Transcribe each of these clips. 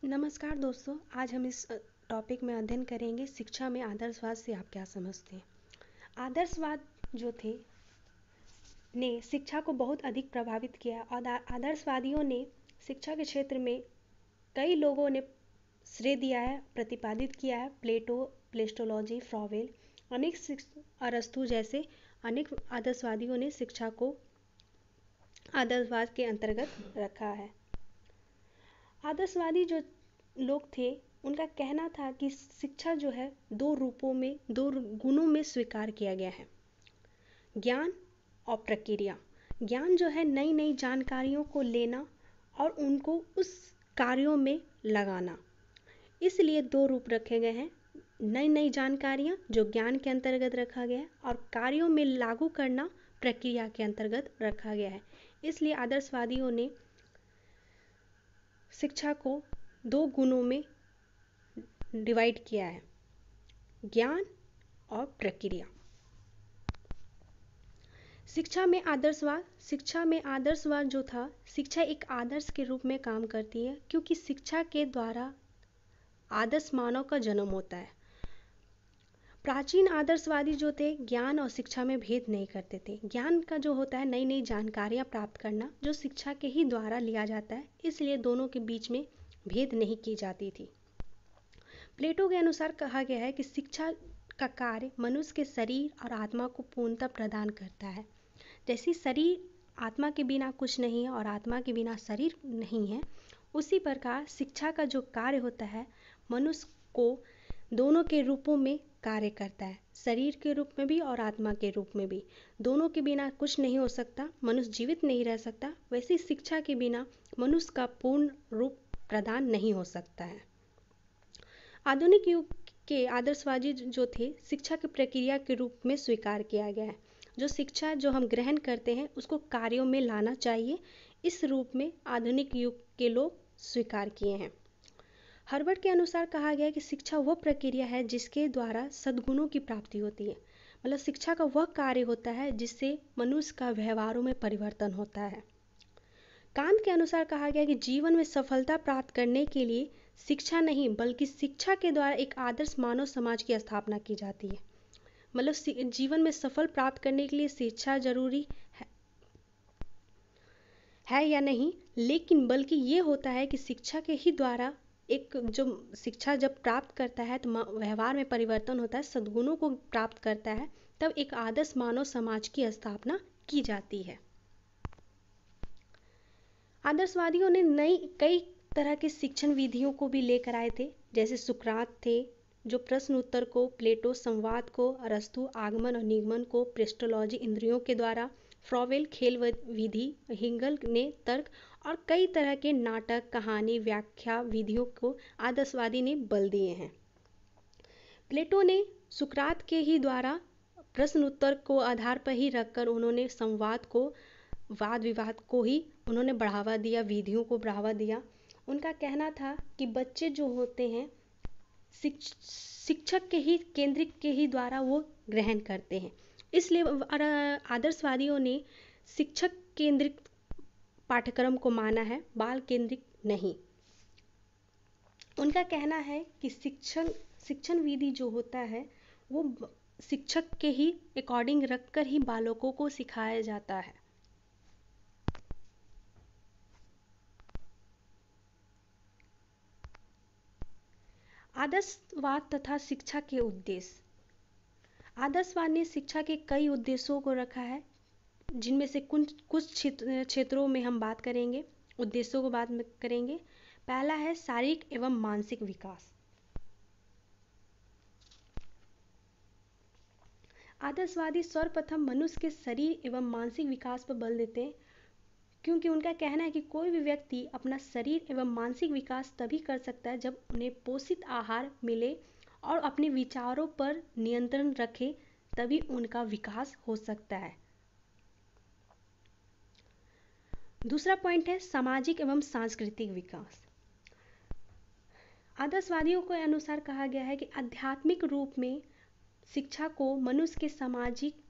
नमस्कार दोस्तों, आज हम इस टॉपिक में अध्ययन करेंगे शिक्षा में आदर्शवाद से आप क्या समझते हैं। आदर्शवाद जो थे ने शिक्षा को बहुत अधिक प्रभावित किया और आदर्शवादियों ने शिक्षा के क्षेत्र में कई लोगों ने श्रेय दिया है, प्रतिपादित किया है। प्लेटो, प्लेटोलॉजी, फ्रॉवेल, अरस्तु जैसे अनेक आदर्शवादियों ने शिक्षा को आदर्शवाद के अंतर्गत रखा है। आदर्शवादी जो लोग थे उनका कहना था कि शिक्षा जो है दो गुणों में स्वीकार किया गया है, ज्ञान और प्रक्रिया। ज्ञान जो है नई नई जानकारियों को लेना और उनको उस कार्यों में लगाना, इसलिए दो रूप रखे गए हैं। नई नई जानकारियाँ जो ज्ञान के अंतर्गत रखा गया है और कार्यों में लागू करना प्रक्रिया के अंतर्गत रखा गया है। इसलिए आदर्शवादियों ने शिक्षा को दो गुणों में डिवाइड किया है, ज्ञान और प्रक्रिया। शिक्षा में आदर्शवाद जो था, शिक्षा एक आदर्श के रूप में काम करती है, क्योंकि शिक्षा के द्वारा आदर्श मानव का जन्म होता है। प्राचीन आदर्शवादी जो थे ज्ञान और शिक्षा में भेद नहीं करते थे। ज्ञान का जो होता है नई नई जानकारियाँ प्राप्त करना, जो शिक्षा के ही द्वारा लिया जाता है, इसलिए दोनों के बीच में भेद नहीं की जाती थी। प्लेटो के अनुसार कहा गया है कि शिक्षा का कार्य मनुष्य के शरीर और आत्मा को पूर्णता प्रदान करता है। जैसे शरीर आत्मा के बिना कुछ नहीं है और आत्मा के बिना शरीर नहीं है, उसी प्रकार शिक्षा का जो कार्य होता है मनुष्य को दोनों के रूपों में कार्य करता है, शरीर के रूप में भी और आत्मा के रूप में भी। दोनों के बिना कुछ नहीं हो सकता, मनुष्य जीवित नहीं रह सकता। वैसे शिक्षा के बिना मनुष्य का पूर्ण रूप प्रदान नहीं हो सकता है। आधुनिक युग के आदर्शवादी जो थे, शिक्षा की प्रक्रिया के रूप में स्वीकार किया गया है। जो शिक्षा जो हम ग्रहण करते हैं उसको कार्यों में लाना चाहिए, इस रूप में आधुनिक युग के लोग स्वीकार किए हैं। हर्बर्ट के अनुसार कहा गया है कि शिक्षा वह प्रक्रिया है जिसके द्वारा सद्गुणों की प्राप्ति होती है। मतलब शिक्षा का वह कार्य होता है जिससे मनुष्य का व्यवहारों में परिवर्तन होता है। कांत के अनुसार कहा गया कि जीवन में सफलता प्राप्त करने के लिए शिक्षा नहीं बल्कि शिक्षा के द्वारा एक आदर्श मानव समाज की स्थापना की जाती है। मतलब जीवन में सफल प्राप्त करने के लिए शिक्षा जरूरी है या नहीं, लेकिन बल्कि ये होता है कि शिक्षा के ही द्वारा एक जो शिक्षा जब प्राप्त करता है तो व्यवहार में परिवर्तन होता है, सद्गुणों को प्राप्त करता है, तब एक आदर्श मानव समाज की स्थापना की जाती है। आदर्शवादियों ने कई तरह के शिक्षण विधियों को भी लेकर आए थे। जैसे सुकरात थे जो प्रश्न उत्तर को, प्लेटो संवाद को, अरस्तु आगमन और निगमन को, प्लेटोलॉजी इंद्रियों के द्वारा, फ्रॉवेल खेल विधि, हिगल ने तर्क और कई तरह के नाटक, कहानी, व्याख्या विधियों को आदर्शवादी ने बल दिए हैं। प्लेटो ने सुकरात के ही द्वारा प्रश्न उत्तर को आधार पर ही रखकर उन्होंने संवाद को, वाद विवाद को ही उन्होंने बढ़ावा दिया, विधियों को बढ़ावा दिया। उनका कहना था कि बच्चे जो होते हैं शिक्षक के ही केंद्रित के ही द्वारा वो ग्रहण करते हैं, इसलिए आदर्शवादियों ने शिक्षक केंद्रित पाठ्यक्रम को माना है, बाल केंद्रित नहीं। उनका कहना है कि शिक्षण विधि जो होता है वो शिक्षक के ही अकॉर्डिंग रखकर ही बालकों को सिखाया जाता है। आदर्शवाद तथा शिक्षा के उद्देश्य। आदर्शवाद ने शिक्षा के कई उद्देश्यों को रखा है, जिनमें से कुछ क्षेत्रों में हम बात करेंगे, उद्देश्यों को बात करेंगे। पहला है शारीरिक एवं मानसिक विकास। आदर्शवादी सर्वप्रथम मनुष्य के शरीर एवं मानसिक विकास पर बल देते हैं, क्योंकि उनका कहना है कि कोई भी व्यक्ति अपना शरीर एवं मानसिक विकास तभी कर सकता है जब उन्हें पोषित आहार मिले और अपने विचारों पर नियंत्रण रखे, तभी उनका विकास हो सकता है। दूसरा पॉइंट है सामाजिक एवं सांस्कृतिक विकास। आदर्शवादियों के अनुसार कहा गया है कि आध्यात्मिक रूप में शिक्षा को मनुष्य के सामाजिक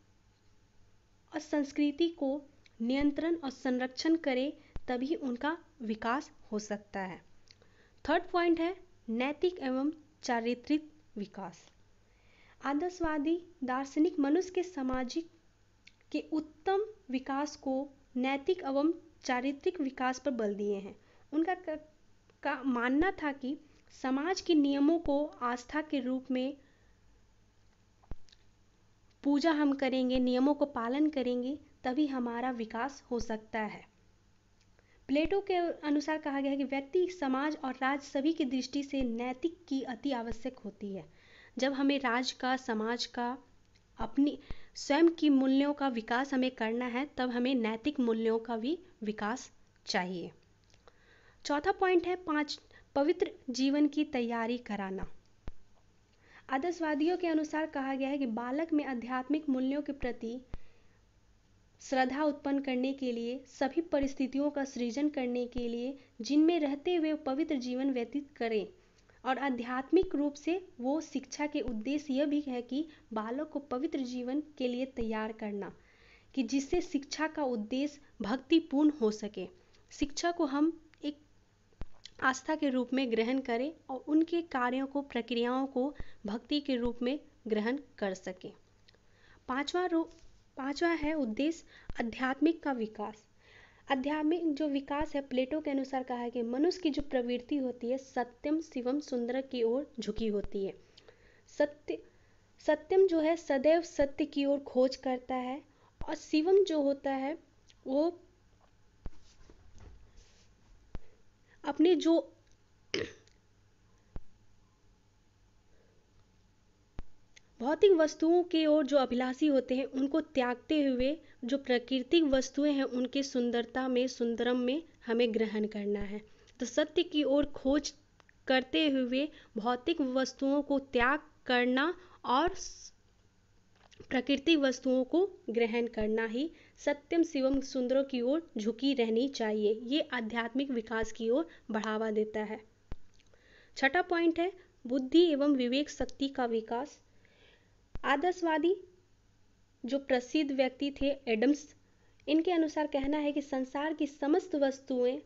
और संस्कृति को नियंत्रण और संरक्षण करे, तभी उनका विकास हो सकता है। थर्ड पॉइंट है नैतिक एवं चारित्रिक विकास। आदर्शवादी दार्शनिक मनुष्य के सामाजिक के उत्तम विकास को नैतिक एवं चारित्रिक विकास पर बल दिए हैं। उनका का मानना था कि समाज के नियमों को आस्था के रूप में पूजा हम करेंगे, नियमों को पालन करेंगे, तभी हमारा विकास हो सकता है। प्लेटो के अनुसार कहा गया है कि व्यक्ति, समाज और राज्य सभी की दृष्टि से नैतिक की अति आवश्यक होती है। जब हमें राज्य का, समाज का, अपनी स्वयं की मूल्यों का विकास हमें करना है, तब हमें नैतिक मूल्यों का भी विकास चाहिए। चौथा पॉइंट है पवित्र जीवन की तैयारी कराना। आदर्शवादियों के अनुसार कहा गया है कि बालक में आध्यात्मिक मूल्यों के प्रति श्रद्धा उत्पन्न करने के लिए, सभी परिस्थितियों का सृजन करने के लिए जिनमें रहते हुए पवित्र जीवन व्यतीत करें, और आध्यात्मिक रूप से वो शिक्षा के उद्देश्य यह भी है कि बालक को पवित्र जीवन के लिए तैयार करना, कि जिससे शिक्षा का उद्देश्य भक्तिपूर्ण हो सके। शिक्षा को हम एक आस्था के रूप में ग्रहण करें और उनके कार्यों को, प्रक्रियाओं को भक्ति के रूप में ग्रहण कर सकें। पांचवा है उद्देश्य आध्यात्मिक का विकास। आध्यात्मिक जो विकास है, प्लेटो के अनुसार कहा है कि मनुष्य की जो प्रवृत्ति होती है सत्यम शिवम सुंदर की ओर झुकी होती है। सत्यम जो है सदैव सत्य की ओर खोज करता है, और शिवम जो होता है वो अपने जो भौतिक वस्तुओं की ओर जो अभिलाषी होते हैं उनको त्यागते हुए जो प्राकृतिक वस्तुएं हैं उनके सुंदरम में हमें ग्रहण करना है। तो सत्य की ओर खोज करते हुए भौतिक वस्तुओं को त्याग करना और प्राकृतिक वस्तुओं को ग्रहण करना ही सत्यम शिवम सुंदरों की ओर झुकी रहनी चाहिए। ये आध्यात्मिक विकास की ओर बढ़ावा देता है। छठा पॉइंट है बुद्धि एवं विवेक शक्ति का विकास। आदर्शवादी जो प्रसिद्ध व्यक्ति थे एडम्स, इनके अनुसार कहना है कि संसार की समस्त वस्तुएं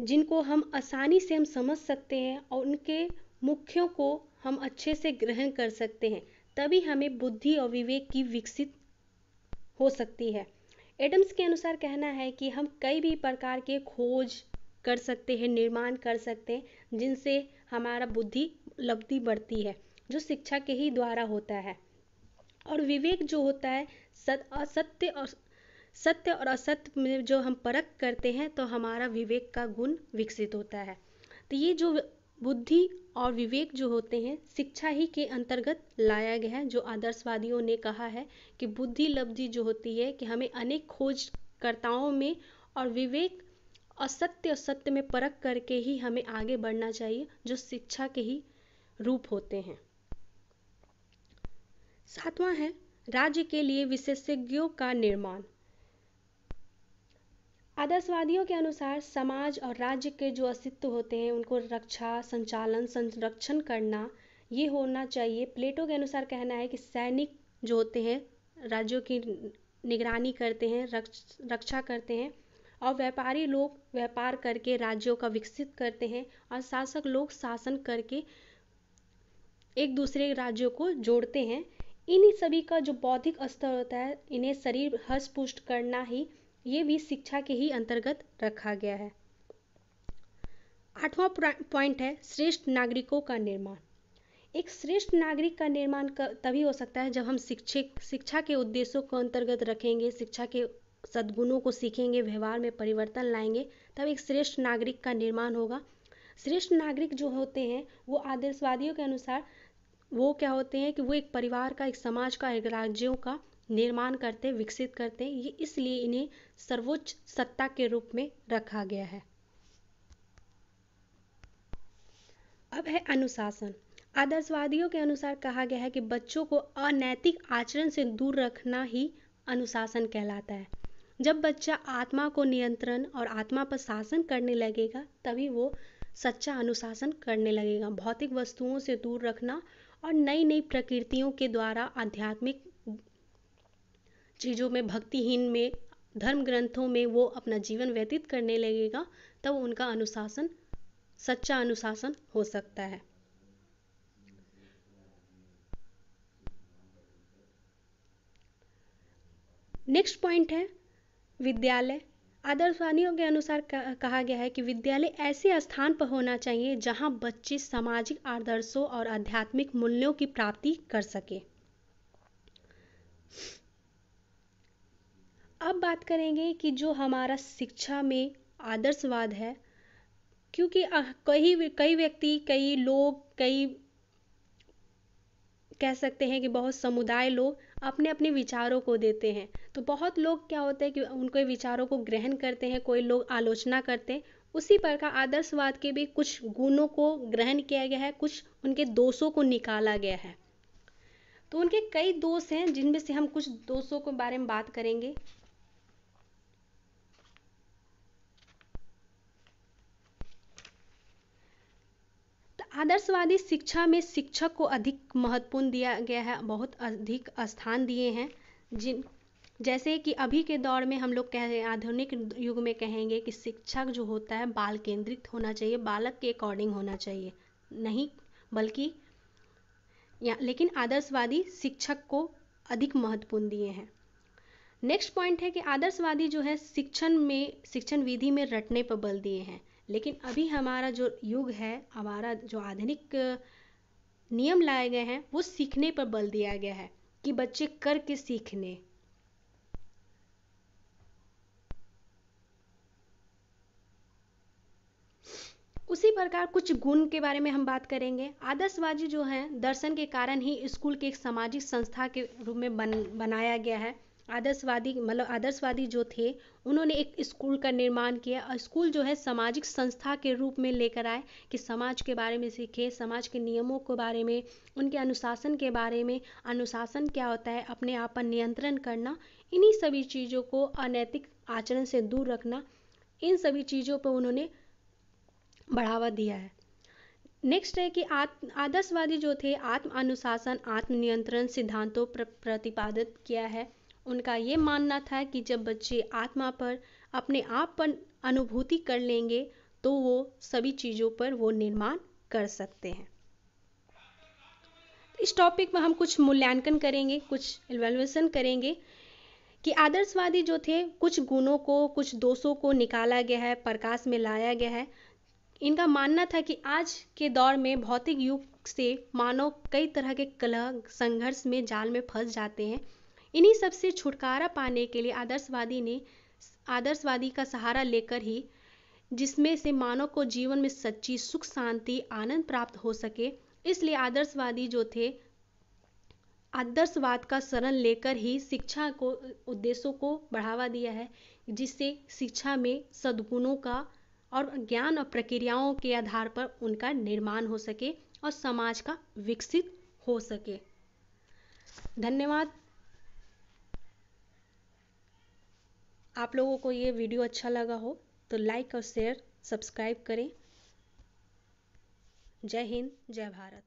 जिनको हम आसानी से हम समझ सकते हैं और उनके मुख्यों को हम अच्छे से ग्रहण कर सकते हैं, तभी हमें बुद्धि और विवेक की विकसित हो सकती है। एडम्स के अनुसार कहना है कि हम कई भी प्रकार के खोज कर सकते हैं, निर्माण कर सकते हैं, जिनसे हमारा बुद्धि लब्धि बढ़ती है, जो शिक्षा के ही द्वारा होता है। और विवेक जो होता है सत्य और असत्य में जो हम परख करते हैं, तो हमारा विवेक का गुण विकसित होता है। तो ये जो बुद्धि और विवेक जो होते हैं शिक्षा ही के अंतर्गत लाया गया है। जो आदर्शवादियों ने कहा है कि बुद्धि लब्धि जो होती है कि हमें अनेक खोजकर्ताओं में, और विवेक असत्य और सत्य में परख करके ही हमें आगे बढ़ना चाहिए, जो शिक्षा के ही रूप होते हैं। सातवां है राज्य के लिए विशेषज्ञों का निर्माण। आदर्शवादियों के अनुसार समाज और राज्य के जो अस्तित्व होते हैं उनको रक्षा, संचालन, संरक्षण करना ये होना चाहिए। प्लेटो के अनुसार कहना है कि सैनिक जो होते हैं राज्यों की निगरानी करते हैं, रक्षा करते हैं, और व्यापारी लोग व्यापार करके राज्यों का विकसित करते हैं, और शासक लोग शासन करके एक दूसरे राज्यों को जोड़ते हैं। इन्हीं सभी का जो बौद्धिक स्तर होता है, इन्हें शरीर हष्ट पुष्ट करना ही, ये भी शिक्षा के ही अंतर्गत रखा गया है। आठवां पॉइंट है श्रेष्ठ नागरिकों का निर्माण। एक श्रेष्ठ नागरिक का निर्माण तभी हो सकता है जब हम शिक्षा के उद्देश्यों को अंतर्गत रखेंगे, शिक्षा के सद्गुणों को सीखेंगे, व्यवहार में परिवर्तन लाएंगे, तब एक श्रेष्ठ नागरिक का निर्माण होगा। श्रेष्ठ नागरिक जो होते हैं वो आदर्शवादियों के अनुसार वो क्या होते हैं कि वो एक परिवार का, एक समाज का, एक राज्यों का निर्माण करते, विकसित करते हैं। ये इसलिए इन्हें सर्वोच्च सत्ता के रूप में रखा गया है। अब है अनुशासन। आदर्शवादियों के अनुसार कहा गया है कि बच्चों को अनैतिक आचरण से दूर रखना ही अनुशासन कहलाता है। जब बच्चा आत्मा को नियंत्रण और आत्मा पर शासन करने लगेगा, तभी वो सच्चा अनुशासन करने लगेगा। भौतिक वस्तुओं से दूर रखना और नई नई प्रकृतियों के द्वारा आध्यात्मिक चीज़ों में, भक्तिहीन में धर्म ग्रंथों में वो अपना जीवन व्यतीत करने लगेगा, तब उनका अनुशासन सच्चा अनुशासन हो सकता है। नेक्स्ट पॉइंट है विद्यालय। आदर्शवादियों के अनुसार कहा गया है कि विद्यालय ऐसे स्थान पर होना चाहिए जहां बच्चे सामाजिक आदर्शों और आध्यात्मिक मूल्यों की प्राप्ति कर सके। अब बात करेंगे कि जो हमारा शिक्षा में आदर्शवाद है, क्योंकि कई व्यक्ति, कई लोग, कई कह सकते हैं कि बहुत समुदाय लोग अपने अपने विचारों को देते हैं। तो बहुत लोग क्या होते हैं कि उनके विचारों को ग्रहण करते हैं, कोई लोग आलोचना करते हैं। उसी प्रकार आदर्शवाद के भी कुछ गुणों को ग्रहण किया गया है, कुछ उनके दोषों को निकाला गया है। तो उनके कई दोष हैं, जिनमें से हम कुछ दोषों के बारे में बात करेंगे। आदर्शवादी शिक्षा में शिक्षक को अधिक महत्वपूर्ण दिया गया है, बहुत अधिक स्थान दिए हैं। जैसे कि अभी के दौर में हम लोग कह रहे हैं, आधुनिक युग में कहेंगे कि शिक्षक जो होता है बाल केंद्रित होना चाहिए, बालक के अकॉर्डिंग होना चाहिए, नहीं बल्कि लेकिन आदर्शवादी शिक्षक को अधिक महत्वपूर्ण दिए हैं। नेक्स्ट पॉइंट है कि आदर्शवादी जो है शिक्षण विधि में रटने पर बल दिए हैं, लेकिन अभी हमारा जो युग है, हमारा जो आधुनिक नियम लाए गए हैं, वो सीखने पर बल दिया गया है कि बच्चे करके सीखने। उसी प्रकार कुछ गुण के बारे में हम बात करेंगे। आदर्शवादी जो है दर्शन के कारण ही स्कूल के एक सामाजिक संस्था के रूप में बनाया गया है। आदर्शवादी जो थे, उन्होंने एक स्कूल का निर्माण किया, और स्कूल जो है सामाजिक संस्था के रूप में लेकर आए कि समाज के बारे में सीखे, समाज के नियमों के बारे में, उनके अनुशासन के बारे में। अनुशासन क्या होता है? अपने आप पर नियंत्रण करना, इन्हीं सभी चीज़ों को, अनैतिक आचरण से दूर रखना, इन सभी चीज़ों पर उन्होंने बढ़ावा दिया है। नेक्स्ट है कि आदर्शवादी जो थे आत्म अनुशासन, आत्मनियंत्रण सिद्धांतों पर प्रतिपादित किया है। उनका ये मानना था कि जब बच्चे आत्मा पर, अपने आप पर अनुभूति कर लेंगे, तो वो सभी चीज़ों पर वो निर्माण कर सकते हैं। इस टॉपिक में हम कुछ मूल्यांकन करेंगे, कुछ इवैल्यूएशन करेंगे कि आदर्शवादी जो थे, कुछ गुणों को, कुछ दोषों को निकाला गया है, प्रकाश में लाया गया है। इनका मानना था कि आज के दौर में भौतिक युग से मानव कई तरह के कलह, संघर्ष में, जाल में फंस जाते हैं। इन्हीं सब से छुटकारा पाने के लिए आदर्शवादी का सहारा लेकर ही, जिसमें से मानव को जीवन में सच्ची सुख, शांति, आनंद प्राप्त हो सके, इसलिए आदर्शवादी जो थे आदर्शवाद का शरण लेकर ही शिक्षा को, उद्देश्यों को बढ़ावा दिया है, जिससे शिक्षा में सद्गुणों का और ज्ञान और प्रक्रियाओं के आधार पर उनका निर्माण हो सके और समाज का विकसित हो सके। धन्यवाद। आप लोगों को ये वीडियो अच्छा लगा हो तो लाइक और शेयर, सब्सक्राइब करें। जय हिंद, जय भारत।